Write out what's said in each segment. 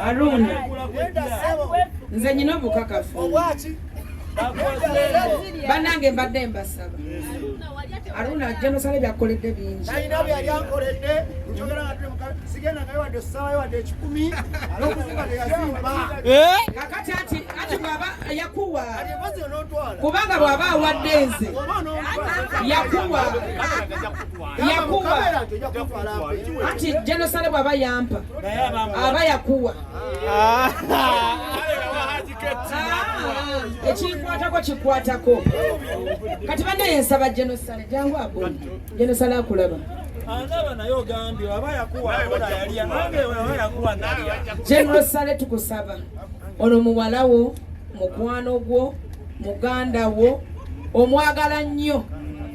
Aruna nze nyina obukakafu banange mbadde mbasaba Aruna Jenosale byakoledde bingi nalina byali ankoledde njogera nga tuli sigenda nga wadde ssaawa wadde 10 n'okuvuga teyazimba kakati ati bw'aba yakuwa kubanga bw'aba awadde nze yakuwa ati Jenosale bw'aba yampa aba yakuwa ekinkwatako kikwatako kati banne yensaba Jenosale jangu aboni Jenosale akulaba andaba naye ogambye aba yakuwa akola yalya nange aba yakuwa nalya Jenosale tukusaba ono muwala wo mukwano gwo muganda wo omwagala nnyo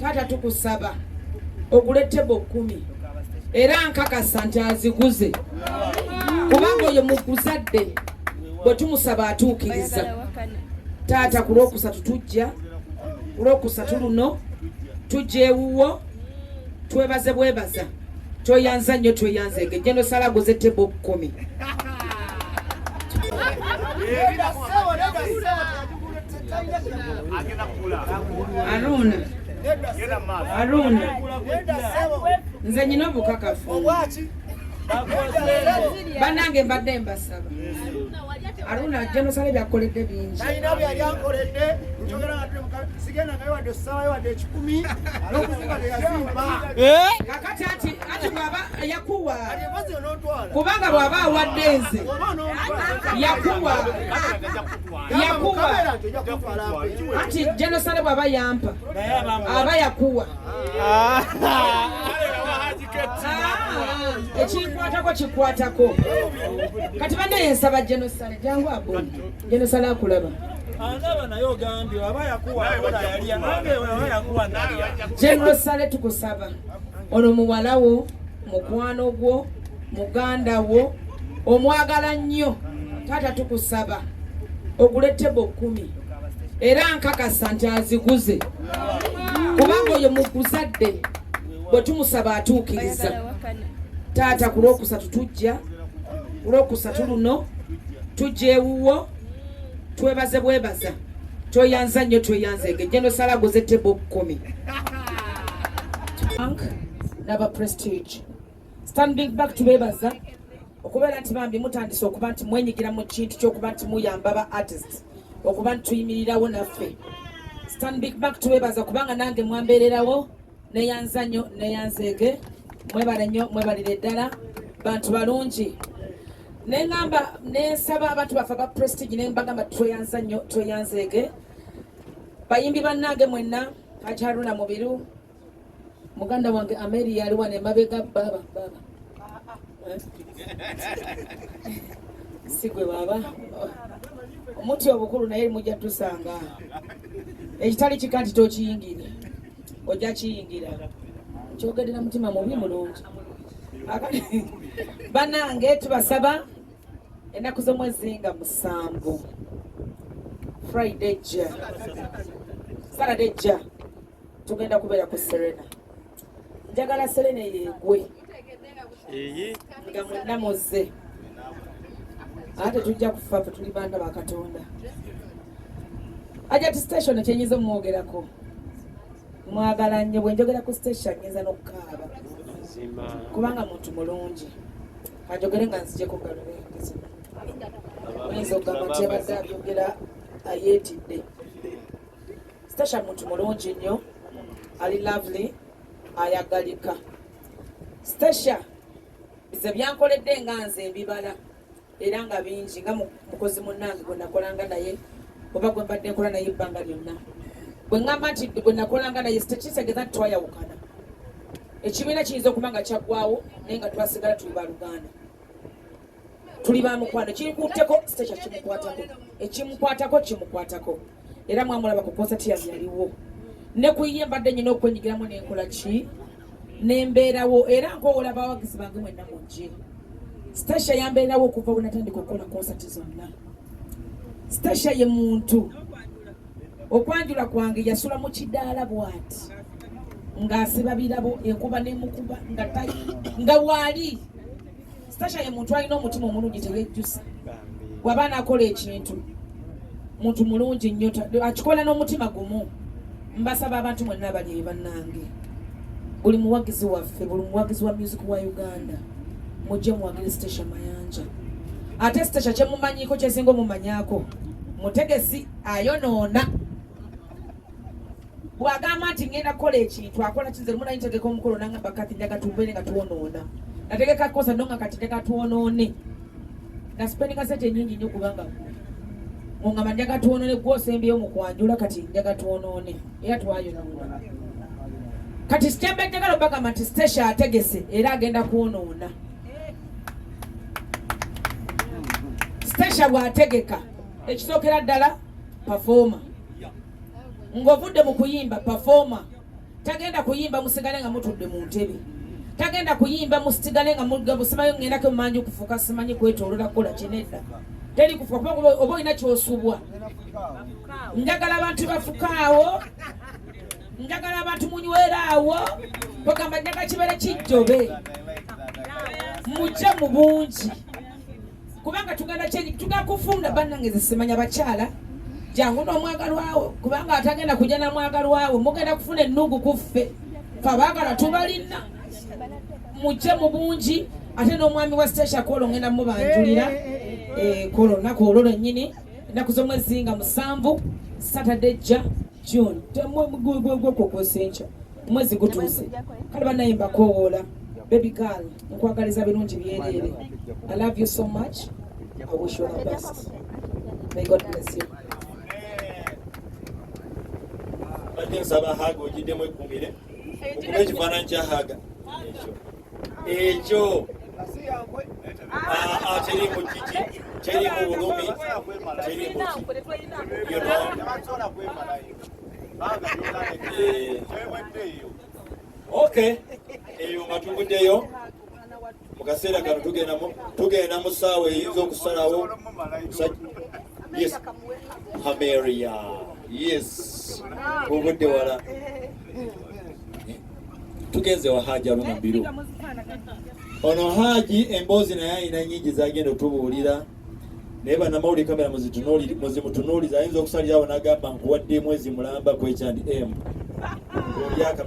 taata tukusaba ogule tebo 10 era nkakasa nti aziguze kubanga oyo muguzadde bwe tumusaba atuukiriza taata ku lwokusatu tujja ku lwokusatu luno tujja ewuwo twebaze bwebaza toyanza nnyo tweyanzege Jenosale aguze tebo 10 Aruna nze nyina obukakafu banange mbadde mbasaba Aruna Jenosale byakoledde bingi nalina byali ankoledde njogera nga tuli sigenda nga wadde ssaawa wadde 10 n'okuvuga teyazimba kakati ati bw'aba yakuwa kubanga bw'aba awadde nze yakuwa ati Jenosale bw'aba yampa aba yakuwa ekinkwatako kikwatako kati banne yensaba Jenosale jangu aboni Jenosale akulaba andaba naye ogambye aba yakuwa akola yalya nange aba yakuwa nalya Jenosale tukusaba ono muwala wo mukwano gwo muganda wo omwagala nnyo taata tukusaba ogule tebo 10 era nkakasa nti aziguze kubanga oyo muguzadde bwe tumusaba atuukiriza taata ku lwokusatu tujja ku lwokusatu luno tujja ewuwo twebaze bwebaza toyanza nnyo tweyanzege Jenosale aguze tebo 10 naba Prestige standing back tubebaza okubeera nti bambi mutandise okuba nti mwenyigira mu kintu ky'okuba nti muyamba ba artists okuba nti tuyimirirawo naffe standing back tubebaza kubanga nange mwambeererawo neyanza nnyo neyanzeege mwebale nnyo mwebalire ddala bantu balungi nengamba nensaba abantu baffe ba Prestige nembagamba tweyanza nnyo tweyanzeege bayimbi bannange mwenna Kati Haruna Mubiru muganda wange Ameri yali wane mabega baba sigwe baba omuti obukulu naye mujja tusanga ekitali kikanti tokiyingire ojja kiyingira kyogedera mutima mubi mulungi banange tubasaba ennaku z'omwezi nga 7 Friday ja Saturday ja tugenda kubeera ku Serena njagala Serena yegwe nga mwenna muzze ate tujja kufa fe tuli banda ba Katonda Ajati station ekyenyiza omwogerako mwagala nnyo bwe njogera ku station ngenza n'okukaaba kubanga muntu mulungi kanjogere nga nzijeko galubengezi oyinza okugamba nti yabadde abyogera ayeetidde station muntu mulungi nnyo ali lovely ayagalika station bize byankoledde nga nze mbibala era nga bingi nga mukozi munnange gwe nakolanga naye oba gwe mbadde nkola naye ebbanga lyonna bwe ngamba nti gwe nakolanga naye tekitegeeza nti twayawukana ekibiina kiyinza okuba nga kyaggwawo naye nga twasigala tuli baluganda tuli bamukwano kirikutteko sitecha kimukwatako kimukwatako era mwamulaba ku konsati yange yaliwo ne kuyiye mbadde nyina okwenyigiramu nenkola ki nembeerawo era nkowola abawagizi bange mwenna mujje sitecha yambeerawo okuva bwe natandika okukola konsati zonna sitecha ye muntu okwanjula kwange yasula mu kidaala bwati ng'asiba birabo enkuba n'emukuba nga waali Stasha ye muntu alina omutima omulungi teyejjusa waba anakola ekintu muntu mulungi nnyo akikola n'omutima gumu. Mbasaba abantu mwenna abali bannange buli muwagizi waffe buli muwagizi wa music wa Uganda mujje muwagire Stasha Mayanja. Ate Stasha kyemumanyiko kyesinga omumanyako mutegesi ayonoona. Bwagamba nti ngenda kukola ekintu akola kinze lumu ntegeka omukolo nangamba kati njaga tubeere nga tuwonoona nategeka kosa ndo nga kati njaga tuwonoone nasipendinga sente nyingi nnyo kubanga ngamba njaga tuwonoone gwosembyeyo mu kwanjula kati njaga tuwonoone era twayonoona kati sikyembe njagala obagamba nti Stasha ategese era agenda kuwonoona. Stasha bw'ategeka ekisookera ddala performer ng'ovudde mu kuyimba performer tagenda kuyimba musigale nga mutudde mu ntebe tagenda kuyimba musigale nga musimayo ng'endako mumanyi okufuuka simanyi kwetoolola kukola kinedda teri kufuuka oba olina ky'osubwa. Njagala abantu bafukaawo njagala abantu munyweraawo bagamba njagala kibeere kijjobe mujje mu bungi kubanga tugenda kufunda bannange zisimanya bakyala jangu n'omwagalwawo kubanga atagenda kujja na mwagalwawo mugenda kufuna ennugu kuffe fabaagala tubalina mujje mu bungi ate n'omwami wa Stasha Kolo ngenda mubanjulira Kolo nako olwo lwennyini ennaku z'omwezi nga 7 Saturday June temwegwekwokwoseenkya omwezi gutuuse kale bannayimba koowoola baby girl nkwagaliza birungi byereere. I love you so much. I wish you the best. May God bless you. Nsaba haga ogiddemu ekkumire okuba ekifaananyi kya haga ekyo kirimu kiki kirimu bulumi kirimu okay eyo nga tuvuddeyo mu kaseera kano tugenda mu ssaawa eyinza okusalawo yes Hameria yes obudde wala tugenze wa Haji Aruna Biru ono Haji emboozi naye alina nyingi zagenda otubuulira naye bannamawulire kamera muzimutunuuliza ayinza okusalirawo n'agamba nkuwadde mwezi mulamba kwekyandi olyaka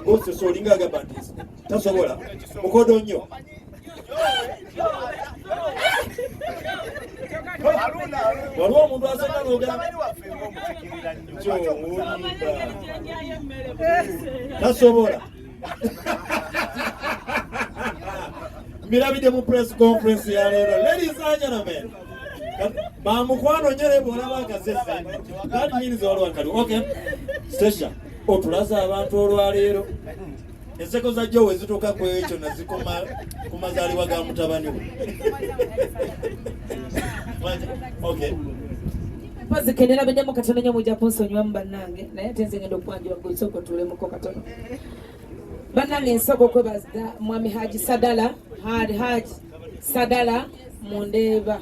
bose olinga agamba nti tasobola mukodo nnyo waliwo omuntu asanga n'ogamba tasobola mirabidde mu press conference ya leero. Ladies and gentlemen, bamukwano nyere bolaba akasese that means all one kali okay Stasha otulaza abantu olwaleero enseko za Joe zituuka ku ekyo nazikoma ku mazaalibwa ga mutabani we okay bazikenera bidemo katono nyo mujja kunsonyiwa mu bannange naye ate nze ngenda okwanjula gwe isoko tulemuko katono bannange ensoko kwebaza mwami Haji Sadala Mundeeba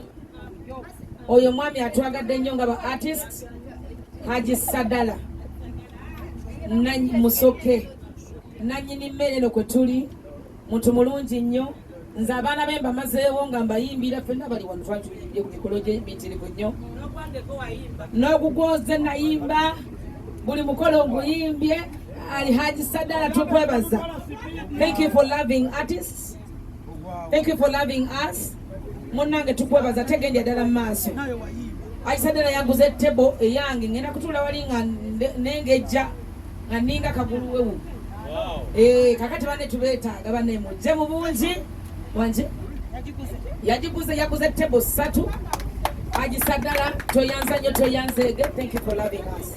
oyo mwami atwagadde nnyo nga ba artist Haji Sadala musoke nanyini mmere no kwe tuli muntu mulungi nnyo nze abaana be mbamazeewo nga mbayimbira ffenna bali wano twajulimbye ku mikolo gy'emitirivu nnyo n'ogugwoze nayimba buli mukolo oguyimbye ali Haji Sadala tukwebaza. Thank you for loving artists, thank you for loving us munnange tukwebaza tegendya ddala mu maaso. Haji Sadala yaguze tebo eyange ngenda kutuula wali nga nengejja nga ninga kagulu wewu kakati bane tubeetaaga bane mujje mu bungi wanje yaguze tebo 3 Haji Sadala toyanza nnyo toyanzeege. Thank you for loving us.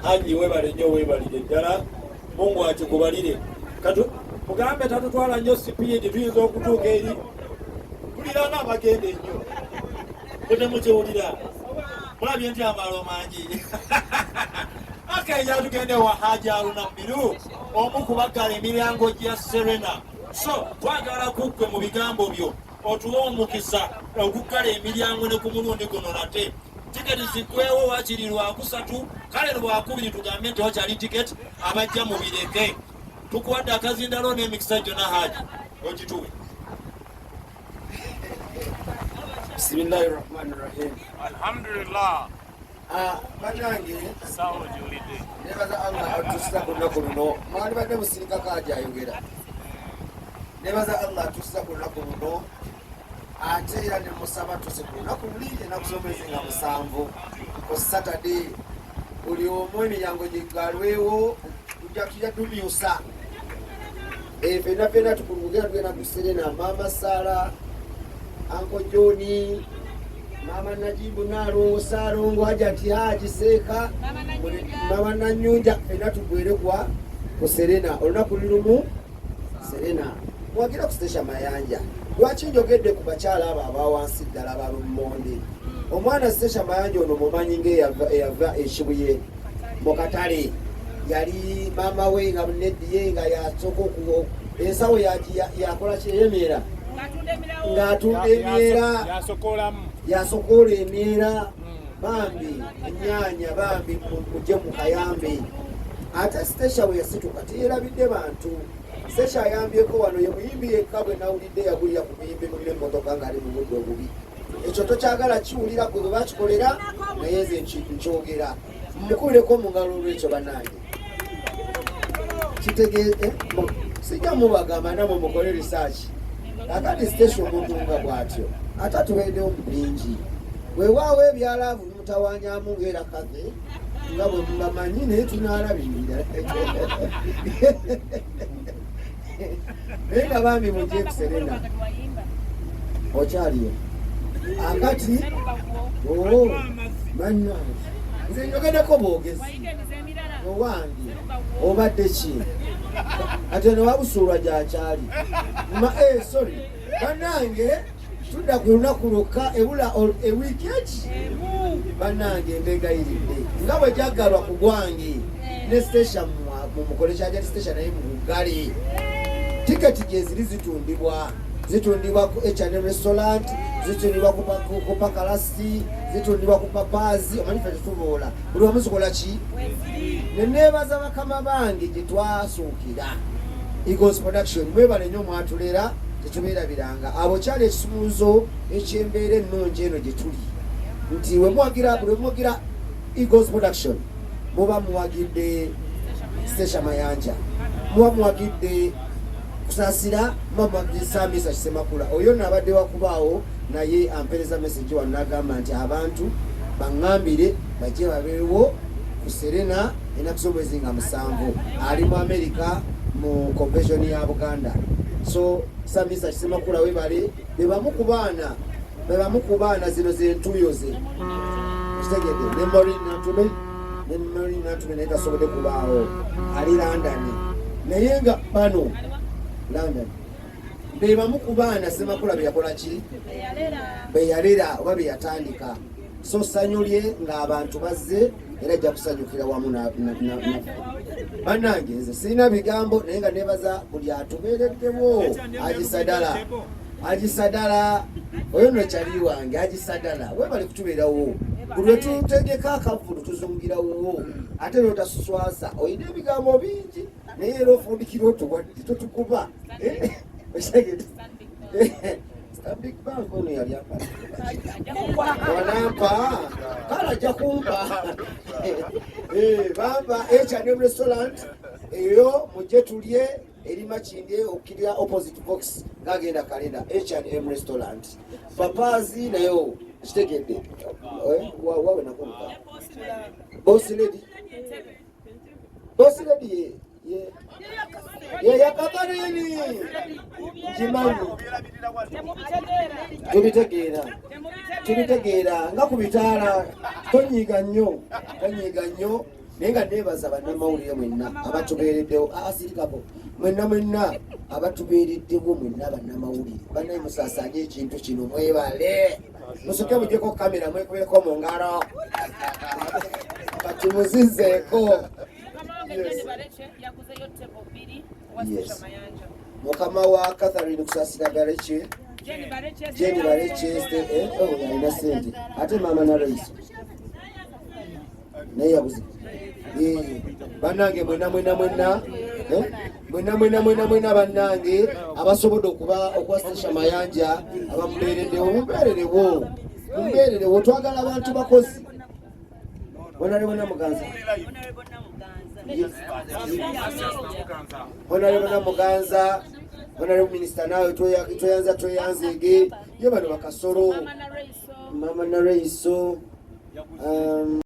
Haji webale nnyo webalire ddala Mungu akikubalire mugambe tatutwala nnyo sipiidi tuyinza okutuuka eri tuliranga abagende nnyo temukiwulira mulabye nti amaalo mangi akaija tugende wa Haji Aruna Biru omu kubagala emiryango gya Serena so twagala kuggwe mu bigambo byo otuwa omukisa okuggala emiryango ne ku mulundi guno nate tiketi zigwewo wakiri lwakusatu kale lwakubiri tugambe nti wakyali tiketi abajja mubireke tukuwadde akazindalo n'emikisa gyonna haji ogituwe. Bismillahirrahmanirrahim. Alhamdulillah. Banange Sawa julide. nebaza Allah atusiza ku lunaku luno mwali badde musirika kaja ayogera. Nebaza Allah atusiza ku lunaku luno ate era ne musaba tuze ku lunaku luli ennaku z'omwezi nga 7 ku Saturday buli omu emiryango gigalwewo tujja tumyusa fena tukulugera tugenda kuserena Mama Sara Anko Joni Mama Najibu Nalongo Salongo Hajati Haji Seka Mama Nanyunja fena tugwere kwa kuserena olunaku lulimu serena mwagira kusitesha mayanja lwaki njogedde ku bakyala abo abawansi ddala abalumonde omwana sitesha mayanja ono mumanyi ng'eyava ekibuye mu katale yali mama we nga muneddiye nga yasooka okuwo ensawo yakola kyeyemera ng'atunda emyera yasokoola emyera bambi ennyanya bambi mujje mu kayambe ate sitesha we yasituka teyerabidde bantu sesha ayambyeko wano ye muyimbi yekka bwe nawulidde yagulira ku muyimbi mulina emmotoka ng'ali mu budde obubi ekyo tokyagala kiwulira gwe bwe bakikolera naye nze nkyogera mukubireko mu ngalo olwekyo bannange kitegeeze sijja mubagamba namwe mukole research akati station omuntu nga bw'atyo ate atubeerewo mu bingi weewaawo ebyalaavu mutawanyamu ng'era kave nga bwe mubamanyi naye tunaalabirira naye nga bambi mujje kuserena okyaliyo akati bannange nze njogeddeko bwogezi owange obadde ki ate newabusuulwa gyakyali sorry bannange tudda ku lunaku lwokka ebula ewiiki eki bannange mbegayiridde nga bwe gyaggalwa ku gwange ne station mumukole kyajali station naye mugale tiketi gyeziri zitundibwa ku H&M restaurant zitundibwa ku Pakalasi zitundibwa ku Papazi omanyi ffe tetuboola buli wamu zikola ki neneebaza bakama bange gye twasuukira Eagles Production mwebale nnyo mwatulera tetubeerabiranga abo kyali ekisumuluzo ekyembeera ennungi eno gye tuli nti wemuwagira Eagles Production muba muwagidde Stesha Mayanja muba muwagidde kusaasira mama Samisa Kisemakula oyo nabadde wakubaawo naye ampereza message wano n'agamba nti abantu baŋŋambire bajje babeewo ku Serena ennaku z'omwezi nga 7 ali mu America mu convention ya Buganda so Samisa Kisemakula webale bebamu ku baana zino zentuyo ze kitegedde Memory natume naye tasobodde kubaawo ali London naye nga bano London bebamu ku baana Semakula beyakola ki beyalera oba beyatandika so sanyulye ng'abantu bazze era ajja kusanyukira wamu bannange nze sirina bigambo naye nga nebaza buli atubeereddewo agisadala oyo no kyali wange agisadala webali kutubeerawo buli wetutegeka akavulu tuzungirawo ate notasuswasa oyina ebigambo bingi naye era ofundikira otuwadde totukuba Big Bank ono yali wanampa kala ajja kumpa bampa H&M restaurant eyo mujje tulye eri Makindye okukirira opposite box ngagenda kalenda H&M restaurant Papazi nayo kitegedde wawe nakumpa boss lady ye yakakanini nkimanyi tubitegeera nga ku bitaala tonyiiga nnyo naye nga neebaza bannamawulire mwenna abatubeereddewo asirikapo mwenna abatubeereddewo mwenna bannamawulire bannaye musaasaanye ekintu kino mwebale musoke mujjeko kamera mwekubeko mu ngalo kati muzizeeko mukama wa Catherine kusaasira Baleche Jenny Baleche yalina sente ate mama na Lois naye yabuze bannange mwena bannange abasobodde okuba station mayanja abamubeererewo twagala abantu bakozi Honorable Muganza Honorable Minister nawe tweyanzege yo bano bakasoro Mama Nareiso